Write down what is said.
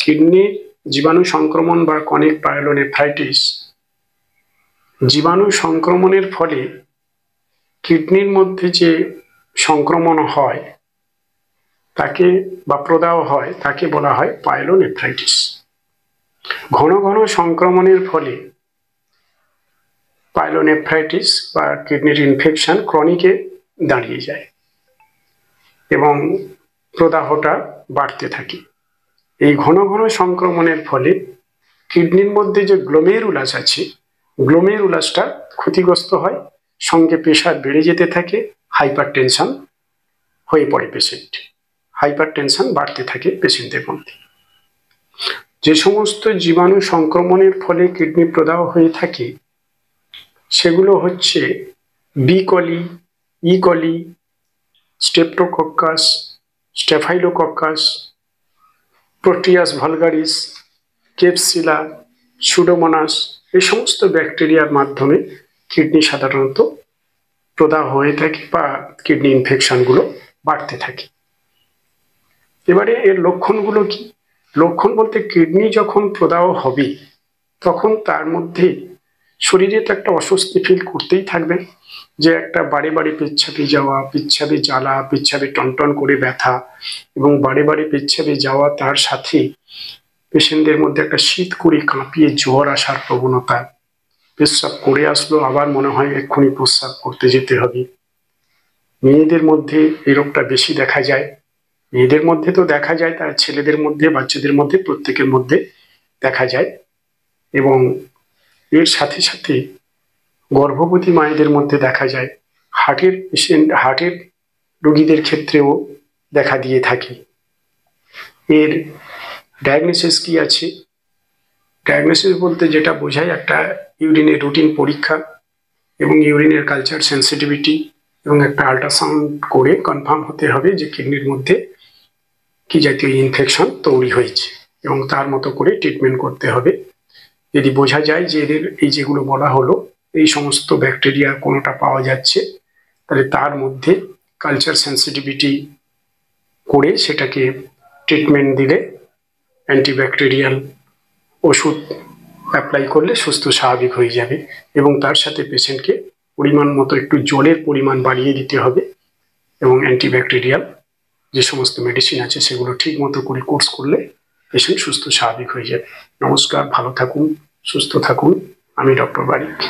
কিডনির জীবাণু সংক্রমণ বা ক্রনিক পাইলোনেফ্রাইটিস জীবাণু সংক্রমণের ফলে কিডনির মধ্যে যে সংক্রমণ হয় তাকে বা প্রদাহ হয় তাকে বলা হয় পাইলোনেফ্রাইটিস। ঘন ঘন সংক্রমণের ফলে পাইলোনেফ্রাইটিস বা কিডনির ইনফেকশন ক্রনিকে দাঁড়িয়ে যায় এবং প্রদাহটা বাড়তে থাকে। এই ঘন ঘন সংক্রমণের ফলে কিডনির মধ্যে যে গ্লোমেরুলাস আছে, গ্লোমেরুলাসটা ক্ষতিগ্রস্ত হয়, সঙ্গে প্রেশার বেড়ে যেতে থাকে, হাইপারটেনশন হয়ে পড়ে পেশেন্ট, হাইপারটেনশন বাড়তে থাকে পেশেন্টের মধ্যে। যে সমস্ত জীবাণু সংক্রমণের ফলে কিডনি প্রদাহ হয়ে থাকে সেগুলো হচ্ছে বি কলি, ই কলি, স্ট্রেপ্টোকক্কাস, স্টেফাইলোকক্কাস, প্রোটিয়াস ভালগারিস, কেপসিলা, সুডোমোনাস, এই সমস্ত ব্যাকটেরিয়ার মাধ্যমে কিডনি সাধারণত প্রদাহ হয়ে থাকে বা কিডনি ইনফেকশনগুলো বাড়তে থাকে। এবারে এর লক্ষণগুলো কি? লক্ষণ বলতে কিডনি যখন প্রদাহ হবে তখন তার মধ্যে শরীরে তো একটা অস্বস্তি ফিল করতেই থাকবে, যে একটা বারে বারে পেচ্ছাপে যাওয়া, পেচ্ছাপে জ্বালা, পেচ্ছাপে টনটন করে ব্যথা এবং বারে বারে পেচ্ছাপে যাওয়া, তার সাথে পেশেন্টদের মধ্যে একটা শীত করে কাঁপিয়ে জ্বর আসার প্রবণতা, পেচ্ছাপ করে আসলো আবার মনে হয় এক্ষুনি প্রস্রাব করতে যেতে হবে। মেয়েদের মধ্যে এই রোগটা বেশি দেখা যায়, মেয়েদের মধ্যে তো দেখা যায়, তার ছেলেদের মধ্যে, বাচ্চাদের মধ্যে, প্রত্যেকের মধ্যে দেখা যায়। এবং এর সাথে সাথে গর্ভবতী মায়েদের মধ্যে দেখা যায়, হার্টের পেশেন্ট, হার্টের রোগীদের ক্ষেত্রেও দেখা দিয়ে থাকে। এর ডায়াগনোসিস কি আছে? ডায়াগনোসিস বলতে যেটা বোঝায়, একটা ইউরিনের রুটিন পরীক্ষা এবং ইউরিনের কালচার সেন্সিটিভিটি এবং একটা আল্ট্রাসাউন্ড করে কনফার্ম হতে হবে যে কিডনির মধ্যে কি জাতীয় ইনফেকশন তৈরি হয়েছে এবং তার মতো করে ট্রিটমেন্ট করতে হবে। যদি বোঝা যায় যে এদের এই যেগুলো বলা হলো এই সমস্ত ব্যাকটেরিয়া কোনোটা পাওয়া যাচ্ছে, তাহলে তার মধ্যে কালচার সেন্সিটিভিটি করে সেটাকে ট্রিটমেন্ট দিলে, অ্যান্টিব্যাকটেরিয়াল ওষুধ অ্যাপ্লাই করলে সুস্থ স্বাভাবিক হয়ে যাবে। এবং তার সাথে পেশেন্টকে পরিমাণ মতো একটু জলের পরিমাণ বাড়িয়ে দিতে হবে এবং অ্যান্টিব্যাকটেরিয়াল যে সমস্ত মেডিসিন আছে সেগুলো ঠিক মতো করে কোর্স করলে পেশেন্ট সুস্থ স্বাভাবিক হয়ে যাবে। নমস্কার, ভালো থাকুন, সুস্থ থাকুন। আমি ডক্টর বারিক।